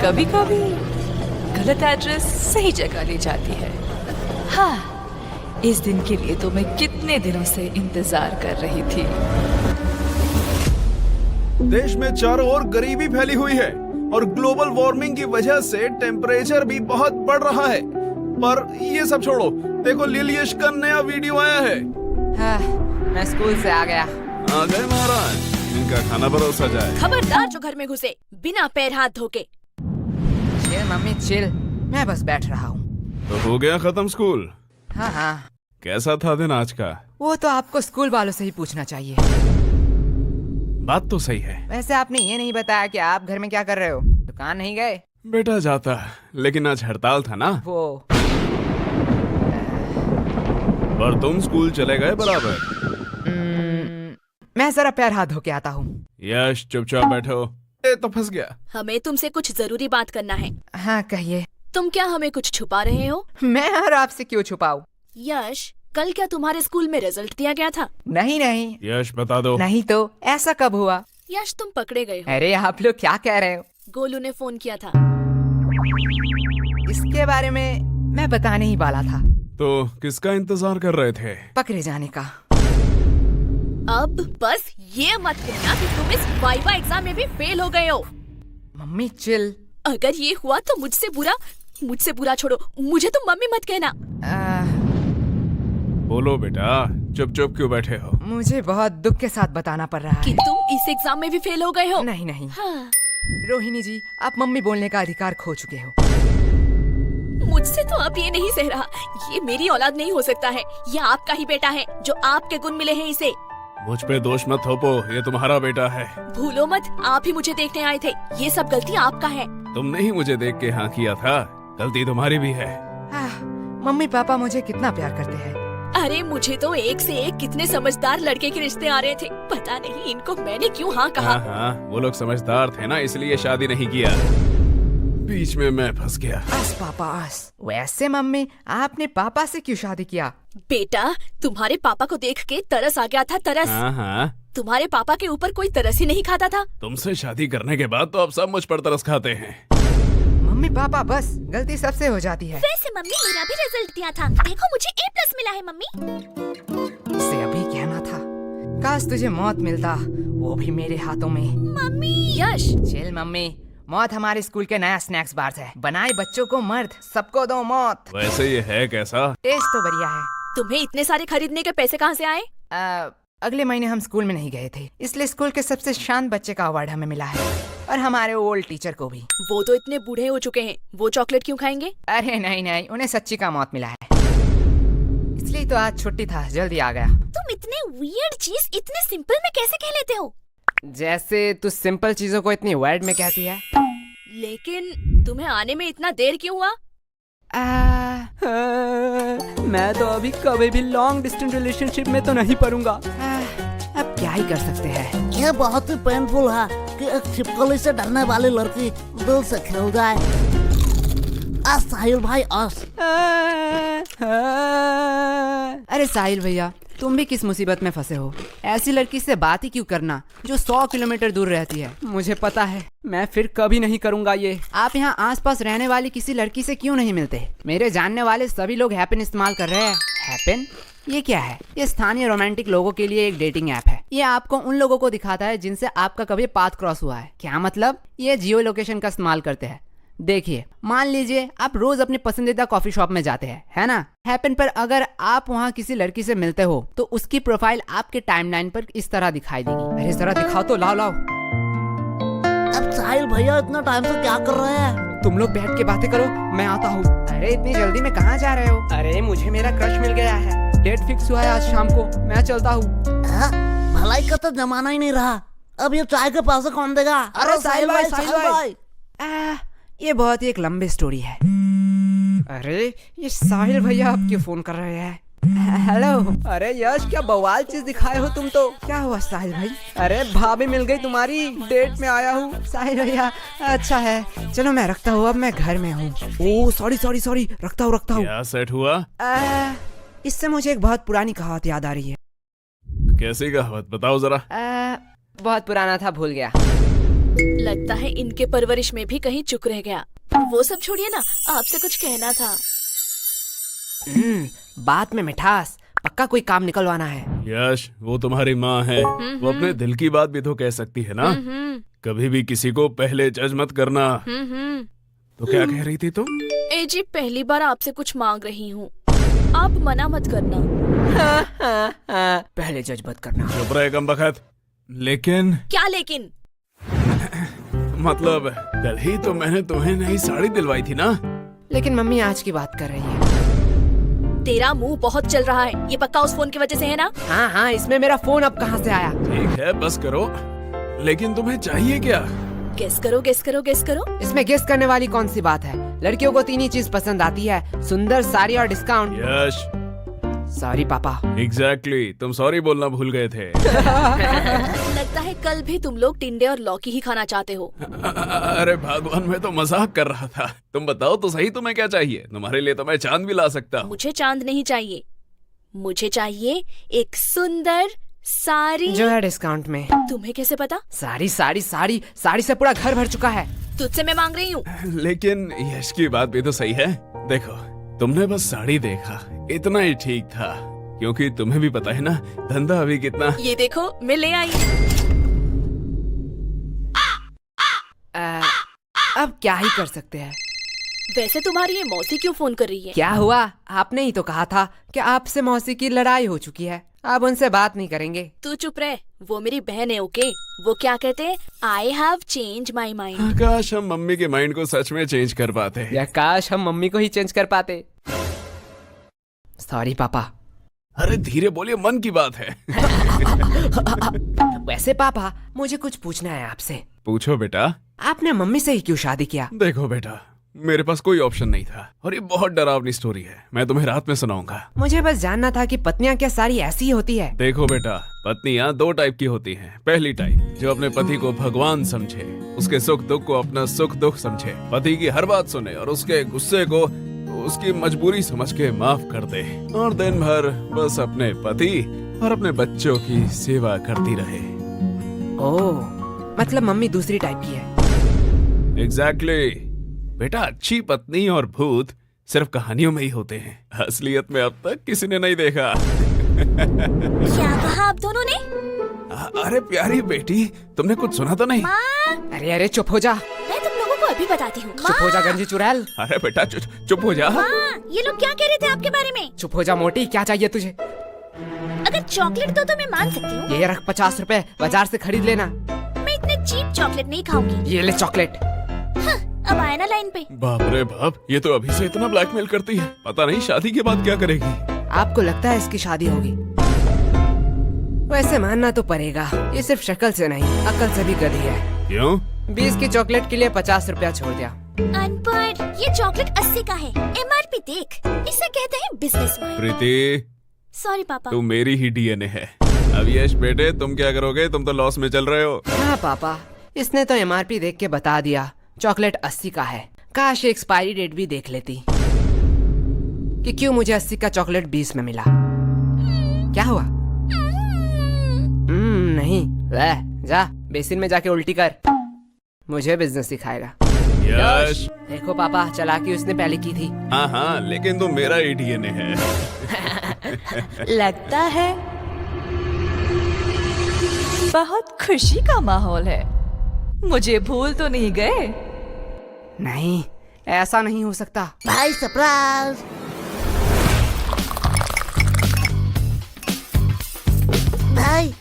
कभी कभी गलत एड्रेस सही जगह ले जाती है। हाँ, इस दिन के लिए तो मैं कितने दिनों से इंतजार कर रही थी। देश में चारों ओर गरीबी फैली हुई है और ग्लोबल वार्मिंग की वजह से टेम्परेचर भी बहुत बढ़ रहा है। पर ये सब छोड़ो, देखो लिलियश का नया वीडियो आया है। हाँ, मैं स्कूल से आ गया। आ गए महाराज, इनका खाना परोसा जाए। खबरदार जो घर में घुसे बिना पैर हाथ धोके। चिल मम्मी चिल, मैं बस बैठ रहा हूँ। तो हो गया खत्म स्कूल? हाँ हाँ। कैसा था दिन आज का? वो तो आपको स्कूल वालों से ही पूछना चाहिए। बात तो सही है। वैसे आपने ये नहीं बताया कि आप घर में क्या कर रहे हो? दुकान नहीं गए? बेटा जाता, लेकिन आज हड़ताल था ना। वो पर तुम स्कूल चले गए बराबर। मैं जरा पैर हाथ धो के आता हूँ। यश चुपचाप बैठो। ए तो फंस गया। हमें तुमसे कुछ जरूरी बात करना है। हाँ कहिए। तुम क्या हमें कुछ छुपा रहे हो? मैं और आपसे क्यों छुपाऊं? यश, कल क्या तुम्हारे स्कूल में रिजल्ट दिया गया था? नहीं नहीं। यश बता दो। नहीं तो ऐसा कब हुआ? यश, तुम पकड़े गए हो। अरे आप लोग क्या कह रहे हो? गोलू ने फोन किया था। इसके बारे में मैं बताने ही वाला था। तो किसका इंतजार कर रहे थे? पकड़े जाने का। अब बस ये मत कहना कि तुम इस वाइवा एग्जाम में भी फेल हो गए हो। Mummy chill. अगर ये हुआ तो मुझसे बुरा छोड़ो, मुझे तुम मम्मी मत कहना। बोलो बेटा, चुप चुप क्यों बैठे हो? मुझे बहुत दुख के साथ बताना पड़ रहा कि है। तुम इस एग्जाम में भी फेल हो गए हो। नहीं नहीं। हाँ। रोहिणी जी, आप मम्मी बोलने का अधिकार खो चुके हो। मुझसे तो अब ये नहीं सह रहा। ये मेरी औलाद नहीं हो सकता है। ये आपका ही बेटा है, जो आपके गुण मिले हैं इसे। मुझ पे दोष मत थोपो, ये तुम्हारा बेटा है। भूलो मत, आप ही मुझे देखने आए थे। ये सब गलती आपका है। तुमने ही मुझे देख के हाँ किया था, गलती तुम्हारी भी है। मम्मी पापा मुझे कितना प्यार करते हैं। अरे मुझे तो एक से एक कितने समझदार लड़के के रिश्ते आ रहे थे। पता नहीं इनको मैंने क्यों हाँ कहा। हाँ, वो लोग समझदार थे ना, इसलिए शादी नहीं किया। बीच में मैं फंस गया। आस पापा आस। वैसे मम्मी, आपने पापा से क्यों शादी किया? बेटा, तुम्हारे पापा को देख के तरस आ गया था, तरस। हाँ। तुम्हारे पापा के ऊपर कोई तरस ही नहीं खाता था। तुमसे शादी करने के बाद तो अब सब मुझ पर तरस खाते हैं। मम्मी पापा बस, गलती सबसे हो जाती है। वैसे मम्मी, मेरा भी रिजल्ट दिया था। देखो मुझे A+ मिला है मम्मी। इसे अभी कहना था। काश तुझे मौत मिलता, वो भी मेरे हाथों में। मम्मी। यश चिल मम्मी, मौत हमारे स्कूल के नया स्नैक्स बार है। बनाए बच्चों को मर्द, सबको दो मौत। वैसे ये है कैसा? टेस्ट तो बढ़िया है। तुम्हें इतने सारे खरीदने के पैसे कहाँ से आए? अगले महीने हम स्कूल में नहीं गए थे, इसलिए स्कूल के सबसे शांत बच्चे का अवार्ड हमें मिला है, और हमारे ओल्ड टीचर को भी। वो तो इतने बूढ़े हो चुके हैं, वो चॉकलेट क्यों खाएंगे? अरे नहीं नहीं, उन्हें सच्ची का मौत मिला है, इसलिए तो आज छुट्टी था, जल्दी आ गया। तुम इतने वियर्ड चीज इतने सिंपल में कैसे कह लेते हो? जैसे तू सिंपल चीजों को इतनी वर्ड में कहती है। लेकिन तुम्हें आने में इतना देर क्यों हुआ? मैं तो अभी कभी भी लॉन्ग डिस्टेंस रिलेशनशिप में तो नहीं पड़ूंगा। अब क्या ही कर सकते हैं। यह बहुत ही पेनफुल है कि एक छिपकली से डरने वाली लड़की दिल से खिल जाए। साहिल भाई अरे साहिल भैया, तुम भी किस मुसीबत में फंसे हो? ऐसी लड़की से बात ही क्यों करना जो 100 किलोमीटर दूर रहती है। मुझे पता है, मैं फिर कभी नहीं करूंगा ये। आप यहाँ आसपास रहने वाली किसी लड़की से क्यों नहीं मिलते? मेरे जानने वाले सभी लोग हैपन इस्तेमाल कर रहे हैं। हैपन? ये क्या है? ये स्थानीय रोमांटिक लोगों के लिए एक डेटिंग ऐप है। ये आपको उन लोगों को दिखाता है जिनसे आपका कभी पाथ क्रॉस हुआ है। क्या मतलब? ये जियो लोकेशन का इस्तेमाल करते हैं। देखिए, मान लीजिए आप रोज अपने पसंदीदा कॉफी शॉप में जाते हैं, है ना? हैपन पर अगर आप वहाँ किसी लड़की से मिलते हो तो उसकी प्रोफाइल आपके टाइमलाइन पर इस तरह दिखाई देगी। अरे जरा दिखाओ तो, लाओ लाओ। अब साहिल भैया इतना टाइम से क्या कर रहे हैं? तुम लोग बैठ के बातें करो, मैं आता हूँ। अरे इतनी जल्दी में कहाँ जा रहे हो? अरे मुझे मेरा क्रश मिल गया है, डेट फिक्स हुआ है आज शाम को, मैं चलता हूँ। भलाई का तो जमाना ही नहीं रहा, अब ये चाय के पैसे कौन देगा? अरे साहिल भाई, ये बहुत ही एक लंबी स्टोरी है। अरे ये साहिल भैया आप क्यों फोन कर रहे हैं? हेलो। अरे यश, क्या बवाल चीज दिखाए हो तुम तो। क्या हुआ साहिल भाई? अरे भाभी मिल गई तुम्हारी, डेट में आया हूँ। साहिल भैया अच्छा है, चलो मैं रखता हूँ, अब मैं घर में हूँ। ओह सॉरी, रखता हूँ। क्या सेट हुआ? इससे मुझे एक बहुत पुरानी कहावत याद आ रही है। कैसी कहावत, बताओ जरा। बहुत पुराना था, भूल गया। लगता है इनके परवरिश में भी कहीं चुक रह गया। वो सब छोड़िए ना, आपसे कुछ कहना था। बात में मिठास, पक्का कोई काम निकलवाना है। यश, वो तुम्हारी माँ है, वो अपने दिल की बात भी तो कह सकती है ना। कभी भी किसी को पहले जज मत करना। तो क्या कह रही थी तुम? ए जी, पहली बार आपसे कुछ मांग रही हूँ, आप मना मत करना। पहले जज मत करना। चुप रहे कमबख्त। लेकिन क्या लेकिन? मतलब कल ही तो मैंने तुम्हें नई साड़ी दिलवाई थी ना। लेकिन मम्मी आज की बात कर रही है। तेरा मुंह बहुत चल रहा है, ये पक्का उस फोन की वजह से है ना? हाँ हाँ, इसमें मेरा फोन अब कहाँ से आया? ठीक है, बस करो। लेकिन तुम्हें चाहिए क्या? गेस करो, गेस करो, गेस करो। इसमें गेस करने वाली कौन सी बात है? लड़कियों को 3 ही चीज पसंद आती है, सुंदर, साड़ी और डिस्काउंट। यश, सॉरी पापा। एग्जैक्टली, तुम सॉरी बोलना भूल गए थे। लगता है कल भी तुम लोग टिंडे और लौकी ही खाना चाहते हो। अरे भगवान, मैं तो मजाक कर रहा था। तुम बताओ तो सही, तुम्हें क्या चाहिए? तुम्हारे लिए तो मैं चांद भी ला सकता हूँ। मुझे चांद नहीं चाहिए, मुझे चाहिए एक सुंदर साड़ी जो है डिस्काउंट में। तुम्हें कैसे पता? साड़ी साड़ी साड़ी साड़ी से पूरा घर भर चुका है। तुझसे मैं मांग रही हूँ। लेकिन यश की बात भी तो सही है। देखो, तुमने बस साड़ी देखा, इतना ही ठीक था, क्योंकि तुम्हें भी पता है ना धंधा अभी कितना। ये देखो, मैं ले आई। अब क्या ही कर सकते हैं। वैसे तुम्हारी ये मौसी क्यों फोन कर रही है? क्या हुआ? आपने ही तो कहा था कि आपसे मौसी की लड़ाई हो चुकी है, अब उनसे बात नहीं करेंगे। तू चुप रह, वो मेरी बहन है। ओके, वो क्या कहते हैं, I have change my mind. काश हम मम्मी के माइंड को सच में चेंज कर पाते। या काश हम मम्मी को ही चेंज कर पाते। सॉरी पापा। अरे धीरे बोलिए, मन की बात है। वैसे पापा, मुझे कुछ पूछना है आपसे। पूछो बेटा। आपने मम्मी से ही क्यों शादी किया? देखो बेटा, मेरे पास कोई ऑप्शन नहीं था, और ये बहुत डरावनी स्टोरी है, मैं तुम्हें रात में सुनाऊंगा। मुझे बस जानना था कि पत्नियां क्या सारी ऐसी ही होती है? देखो बेटा, पत्नियां 2 टाइप की होती हैं। पहली टाइप जो अपने पति को भगवान समझे, उसके सुख दुख को अपना सुख दुख समझे, पति की हर बात सुने और उसके गुस्से को उसकी मजबूरी समझ के माफ कर दे, और दिन भर बस अपने पति और अपने बच्चों की सेवा करती रहे। ओह, मतलब मम्मी दूसरी टाइप की है। एग्जैक्टली बेटा, अच्छी पत्नी और भूत सिर्फ कहानियों में ही होते हैं, असलियत में अब तक किसी ने नहीं देखा। क्या कहा आप दोनों ने? अरे प्यारी बेटी, तुमने कुछ सुना तो नहीं? अरे अरे चुप हो जा। मैं तुम लोगों को अभी बताती हूँ। चुप हो जा गंजी चुड़ैल। अरे बेटा चुप हो जा। ये लोग क्या कह रहे थे आपके बारे में? चुप हो जा मोटी, क्या चाहिए तुझे? अगर चॉकलेट दो तो मैं मान सकती हूँ। ये रख 50 रुपए, बाजार से खरीद लेना। मैं इतने चीप चॉकलेट नहीं खाऊंगी। ये ले चॉकलेट। अब आया ना लाइन पे। बाप रे बाप, ये तो अभी से इतना ब्लैकमेल करती है, पता नहीं शादी के बाद क्या करेगी। आपको लगता है इसकी शादी होगी? वैसे मानना तो पड़ेगा, ये सिर्फ शक्ल से नहीं अकल से भी गधी है। क्यों? 20 की चॉकलेट के लिए 50 रुपया छोड़ दिया। अनपढ़, ये चॉकलेट 80 का है, MRP देख, इसे कहते हैं बिजनेस माइंड। प्रीति, सॉरी पापा। तू मेरी ही DNA है। अब यश बेटे, तुम क्या करोगे? तुम तो लॉस में चल रहे हो। हाँ पापा, इसने तो MRP देख के बता दिया, चॉकलेट 80 का है। काश एक्सपायरी डेट भी देख लेती कि क्यों मुझे 80 का चॉकलेट 20 में मिला। क्या हुआ? नहीं, वह जा बेसिन में जाके उल्टी कर, मुझे बिजनेस सिखाएगा। यश, देखो पापा, चालाकी उसने पहले की थी। हाँ, लेकिन तुम मेरा ही DNA है। लगता है बहुत खुशी का माहौल है। मुझे भूल तो नहीं गए? नहीं, ऐसा नहीं हो सकता। भाई सरप्राइज। भाई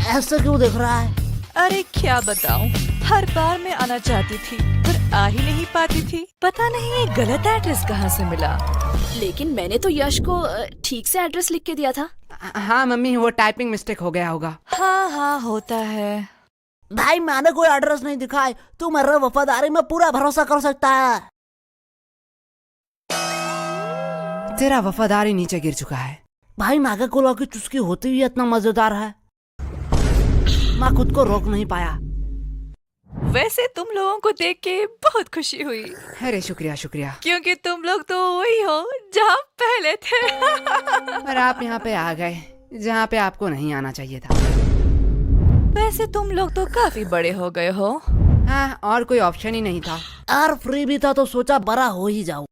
ऐसा क्यों देख रहा है? अरे क्या बताऊं, हर बार मैं आना चाहती थी पर आ ही नहीं पाती थी। पता नहीं ये गलत एड्रेस कहाँ से मिला। लेकिन मैंने तो यश को ठीक से एड्रेस लिख के दिया था। हाँ मम्मी, वो टाइपिंग मिस्टेक हो गया होगा। हाँ होता है। भाई मैंने कोई एड्रेस नहीं दिखाया, तू मेरे वफादारी में पूरा भरोसा कर सकता है। तेरा वफादारी नीचे गिर चुका है। भाई मैगा कोला की चुस्की होती हुई इतना मजेदार है, मैं खुद को रोक नहीं पाया। वैसे तुम लोगों को देख के बहुत खुशी हुई। अरे शुक्रिया शुक्रिया। क्योंकि तुम लोग तो वही हो जहाँ पहले थे। पर आप यहाँ पे आ गए जहाँ पे आपको नहीं आना चाहिए था। वैसे तुम लोग तो काफी बड़े हो गए हो। हाँ, और कोई ऑप्शन ही नहीं था। यार फ्री भी था तो सोचा बड़ा हो ही जाऊं।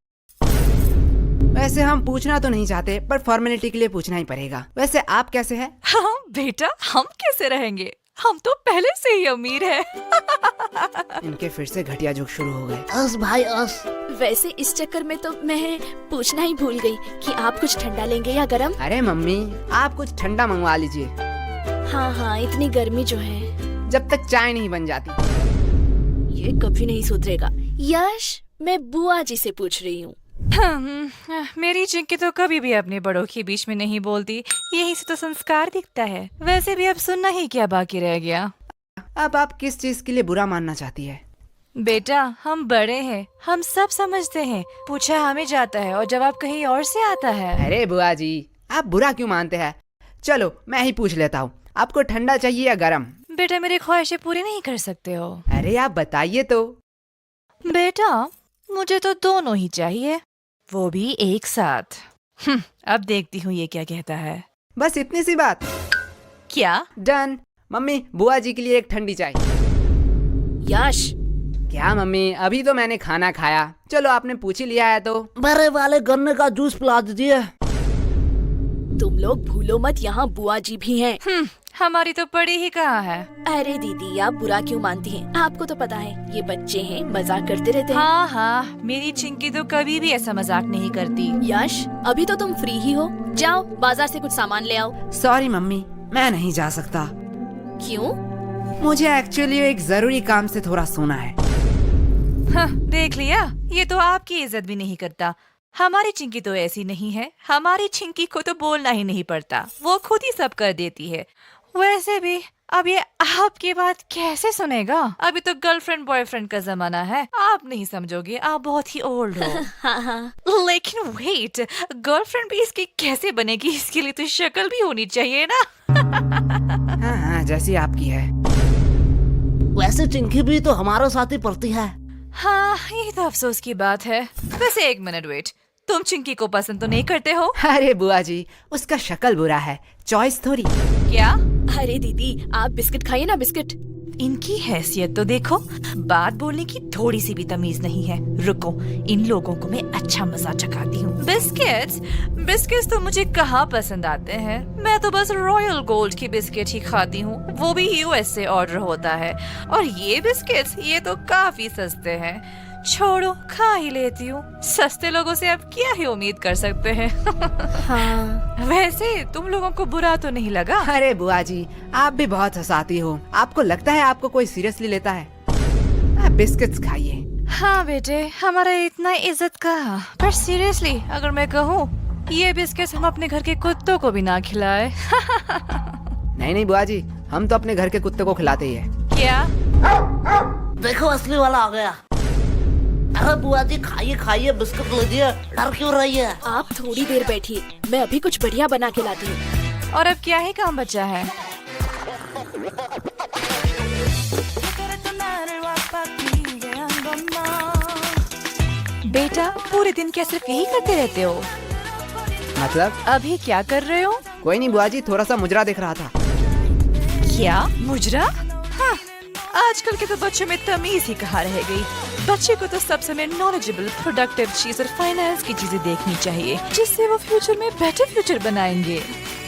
वैसे हम पूछना तो नहीं चाहते, पर फॉर्मेलिटी के लिए पूछना ही पड़ेगा। वैसे आप कैसे हैं? हाँ बेटा, हम कैसे रहेंगे, हम तो पहले से ही अमीर हैं। इनके फिर से घटिया जोक शुरू हो गए। अस भाई अस। वैसे इस चक्कर में तो मैं पूछना ही भूल गई कि आप कुछ ठंडा लेंगे या गरम। अरे मम्मी, आप कुछ ठंडा मंगवा लीजिए। हाँ हाँ, इतनी गर्मी जो है। जब तक चाय नहीं बन जाती। ये कभी नहीं सुधरेगा। यश, मैं बुआ जी से पूछ रही हूँ। मेरी चिंकी तो कभी भी अपने बड़ों के बीच में नहीं बोलती, यही से तो संस्कार दिखता है। वैसे भी अब सुनना ही क्या बाकी रह गया। अब आप किस चीज के लिए बुरा मानना चाहती है? बेटा, हम बड़े हैं, हम सब समझते हैं। पूछा हमें जाता है और जवाब कहीं और से आता है। अरे बुआ जी, आप बुरा क्यों मानते हैं? चलो मैं ही पूछ लेता हूँ, आपको ठंडा चाहिए या गरम? बेटा, मेरी ख्वाहिशें पूरी नहीं कर सकते हो। अरे आप बताइए तो। बेटा, मुझे तो दोनों ही चाहिए, वो भी एक साथ। अब देखती हूँ ये क्या कहता है। बस इतनी सी बात? क्या? डन। मम्मी, बुआ जी के लिए एक ठंडी चाय। यश, क्या मम्मी, अभी तो मैंने खाना खाया। चलो आपने पूछ ही लिया है तो। बड़े वाले गन्ने का जूस पिला दीजिए। तुम लोग भूलो मत, यहाँ बुआ जी भी हैं। हमारी तो पड़ी ही कहाँ है। अरे दीदी, आप बुरा क्यों मानती हैं? आपको तो पता है ये बच्चे हैं, मजाक करते रहते हैं। हाँ हाँ, मेरी चिंकी तो कभी भी ऐसा मजाक नहीं करती। यश, अभी तो तुम फ्री ही हो, जाओ बाजार से कुछ सामान ले आओ। सॉरी मम्मी, मैं नहीं जा सकता। क्यों? मुझे एक्चुअली एक जरूरी काम से थोड़ा सोना है। हाँ, देख लिया, ये तो आपकी इज्जत भी नहीं करता। हमारी चिंकी तो ऐसी नहीं है, हमारी चिंकी को तो बोलना ही नहीं पड़ता, वो खुद ही सब कर देती है। वैसे भी अब ये आपकी बात कैसे सुनेगा? अभी तो गर्लफ्रेंड बॉयफ्रेंड का जमाना है, आप नहीं समझोगे, आप बहुत ही ओल्ड हो। हाँ हाँ। लेकिन वेट, गर्लफ्रेंड भी इसकी कैसे बनेगी? इसके लिए तो शक्ल भी होनी चाहिए ना। हाँ हाँ, जैसी आपकी है। वैसे चिंकी भी तो हमारे साथ ही पढ़ती है। हाँ, ये तो अफसोस की बात है। वैसे एक मिनट वेट, तुम चिंकी को पसंद तो नहीं करते हो? अरे बुआ जी, उसका शक्ल बुरा है, चॉइस थोड़ी। क्या? अरे दीदी, आप बिस्किट खाइए ना, बिस्किट। इनकी हैसियत तो देखो, बात बोलने की थोड़ी सी भी तमीज नहीं है। रुको, इन लोगों को मैं अच्छा मजा चखाती हूँ। बिस्किट्स? बिस्किट्स तो मुझे कहाँ पसंद आते हैं, मैं तो बस रॉयल गोल्ड की बिस्किट ही खाती हूँ, वो भी यूएस से ऑर्डर होता है। और ये बिस्किट्स, ये तो काफी सस्ते हैं। छोड़ो, खा ही लेती हूँ। सस्ते लोगों से अब क्या ही उम्मीद कर सकते हैं। हाँ। वैसे तुम लोगों को बुरा तो नहीं लगा? अरे बुआ जी, आप भी बहुत हंसाती हो। आपको लगता है आपको कोई सीरियसली लेता है? आप बिस्किट्स खाइए। हाँ बेटे, हमारा इतना इज्जत का, पर सीरियसली अगर मैं कहूँ, ये बिस्किट्स हम अपने घर के कुत्तों को भी ना खिलाए। नहीं नहीं बुआ जी, हम तो अपने घर के कुत्ते को खिलाते ही है। क्या? देखो असली वाला आ गया। अरे बुआ जी, खाइए खाइए, बिस्कुट लीजिए, डर क्यों रही है? आप थोड़ी देर बैठिए, मैं अभी कुछ बढ़िया बना के लाती हूँ। और अब क्या ही काम बचा है? बेटा, पूरे दिन क्या सिर्फ यही करते रहते हो? मतलब? अभी क्या कर रहे हो? कोई नहीं बुआ जी, थोड़ा सा मुजरा देख रहा था। क्या मुजरा? हाँ, आजकल के तो बच्चों में तमीज ही कहाँ रह गई। बच्चे को तो सब समय नॉलेजेबल, प्रोडक्टिव चीज और फाइनेंस की चीजें देखनी चाहिए, जिससे वो फ्यूचर में बेटर फ्यूचर बनाएंगे।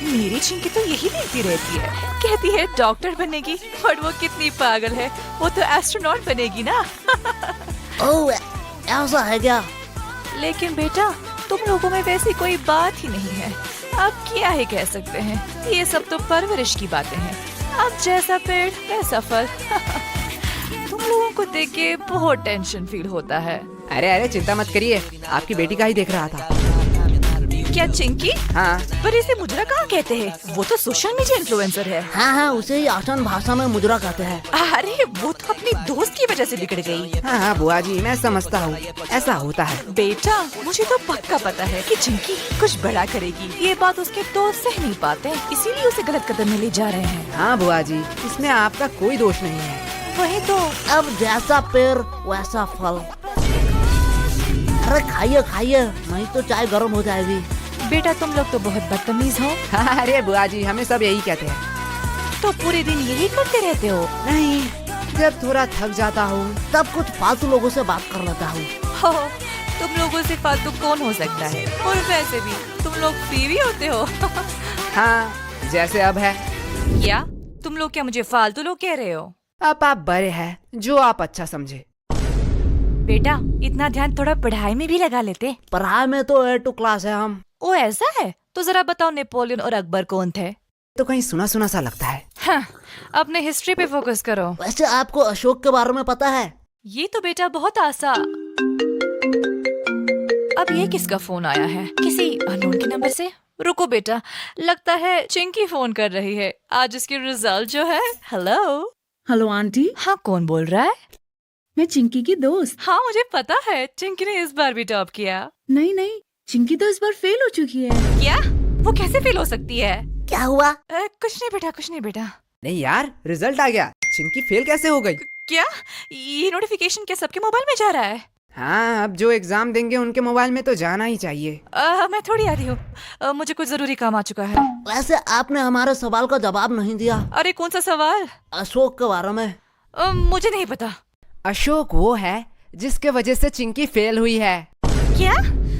मेरी चिंकी तो यही देखती रहती है, कहती है डॉक्टर बनेगी, और वो कितनी पागल है, वो तो एस्ट्रोनॉट बनेगी ना। ओह, ऐसा है क्या? लेकिन बेटा, तुम लोगों में वैसी कोई बात ही नहीं है। आप क्या ही कह सकते हैं, ये सब तो परवरिश की बातें हैं। अब जैसा पेड़ वैसा फल। तुम लोगों को देख के बहुत टेंशन फील होता है। अरे अरे चिंता मत करिए, आपकी बेटी का ही देख रहा था। क्या चिंकी? हाँ। पर इसे मुजरा कहाँ कहते हैं? वो तो सोशल मीडिया इन्फ्लुएंसर है। हाँ हाँ, उसे ही आसान भाषा में मुजरा कहते हैं। अरे वो तो अपनी दोस्त की वजह से बिगड़ गई। हाँ हाँ बुआ जी, मैं समझता हूँ, ऐसा होता है। बेटा, मुझे तो पक्का पता है कि चिंकी कुछ बड़ा करेगी। ये बात उसके दोस्त सह नहीं पाते, इसीलिए उसे गलत कदम में ले जा रहे हैं। हाँ बुआ जी, इसमें आपका कोई दोष नहीं है। वही तो। अब जैसा पेड़ वैसा फल। अरे खाइए खाइए, नहीं तो चाय गर्म हो जाएगी। बेटा, तुम लोग तो बहुत बदतमीज हो। हाँ, अरे बुआ जी, हमें सब यही कहते हैं। तो पूरे दिन यही करते रहते हो? नहीं, जब थोड़ा थक जाता हूँ तब कुछ फालतू लोगों से बात कर लेता हूँ। हो, तुम लोगों से फालतू कौन हो सकता है? और वैसे भी तुम लोग फ्री भी होते हो। हाँ, जैसे अब है। क्या तुम लोग क्या मुझे फालतू लोग कह रहे हो? अब आप बड़े हैं, जो आप अच्छा समझे। बेटा, इतना ध्यान थोड़ा पढ़ाई में भी लगा लेते। पढ़ाई में तो A2 क्लास है हम। ओ ऐसा है? तो जरा बताओ, नेपोलियन और अकबर कौन थे? तो कहीं सुना सुना सा लगता है। हाँ, अपने हिस्ट्री पे फोकस करो। वैसे आपको अशोक के बारे में पता है? ये तो बेटा बहुत आसान। अब ये किसका फोन आया है? किसी अननोन के नंबर से? रुको बेटा, लगता है चिंकी फोन कर रही है। आज उसकी रिजल्ट जो है। हेलो। हेलो आंटी, हाँ, कौन बोल रहा है? मैं चिंकी की दोस्त। हाँ, मुझे पता है, चिंकी ने इस बार भी टॉप किया। नहीं, चिंकी तो इस बार फेल हो चुकी है। क्या? वो कैसे फेल हो सकती है? क्या हुआ? कुछ नहीं बेटा, कुछ नहीं बेटा। नहीं यार, रिजल्ट आ गया। चिंकी फेल कैसे हो गई? क्या? ये नोटिफिकेशन क्या सबके मोबाइल में जा रहा है? हाँ, अब जो एग्जाम देंगे उनके मोबाइल में तो जाना ही चाहिए। मैं थोड़ी आ रही हूँ। मुझे कुछ जरूरी काम आ चुका है। वैसे आपने हमारे सवाल का जवाब नहीं दिया। अरे कौन सा सवाल? अशोक के बारे में। मुझे नहीं पता। अशोक वो है जिसके वजह से चिंकी फेल हुई है। क्या?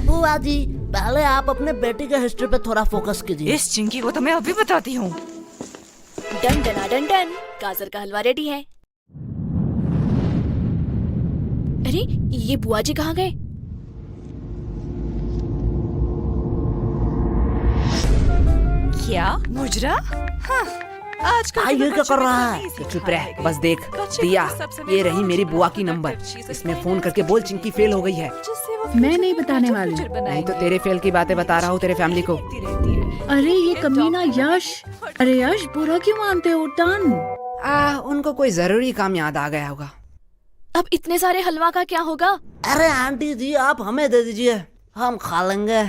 बुआ जी, पहले आप अपने बेटी के हिस्ट्री पे थोड़ा फोकस कीजिए। इस चिंकी को तो मैं अभी बताती हूँ। डन डना डन डन, गाजर का हलवा रेडी है। अरे ये बुआ जी कहाँ गए? क्या? मुजरा? हाँ, आजकल के ये क्या बच्चों कर में रहा तो है? नहीं सिखाया चुप रह, है। बस देख। बच्चे दिया, को सब समय ये रही मेरी बुआ की conduct नंबर। Jesus इसमें Christ फोन करके बोल चिंकी फेल हो गई है। जिससे वो मैं future नहीं में बताने better वाली। future नहीं बनाएगी। तो तेरे फेल की बातें बता रहा हूँ तेरे फैमिली को। लिखती रहती है। अरे ये कमीना यश। अरे यश, बुरा क्यों मानते हो? टन। उनको कोई जरूरी काम याद आ गया होगा। अब इतने सारे हलवा का क्या होगा? अरे आंटी जी, आप हमें दे दीजिए, हम खा लेंगे।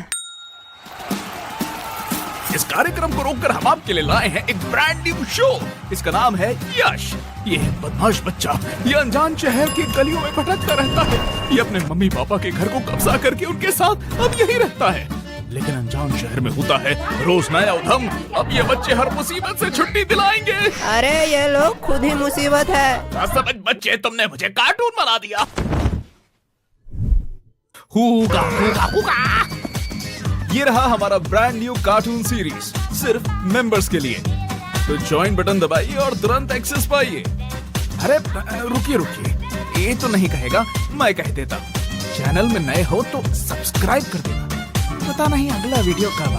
इस कार्यक्रम को रोककर हम आपके लिए लाए हैं एक ब्रांड न्यू शो। इसका नाम है यश। ये है बदमाश बच्चा। ये अनजान शहर की गलियों में भटकता रहता है। ये अपने मम्मी पापा के घर को कब्जा करके उनके साथ अब यही रहता है। लेकिन अनजान शहर में होता है रोज नया उधम। अब ये बच्चे हर मुसीबत से छुट्टी दिलाएंगे। अरे ये लोग खुद ही मुसीबत है। ना समझ बच्चे, तुमने मुझे कार्टून बना दिया। हुगा हुगा हुगा। ये रहा हमारा ब्रांड न्यू कार्टून सीरीज, सिर्फ मेंबर्स के लिए। तो ज्वाइन बटन दबाइए और तुरंत एक्सेस पाइए। अरे रुकिए, ये तो नहीं कहेगा, मैं कह देता। चैनल में नए हो तो सब्सक्राइब कर देना। पता नहीं अगला वीडियो कब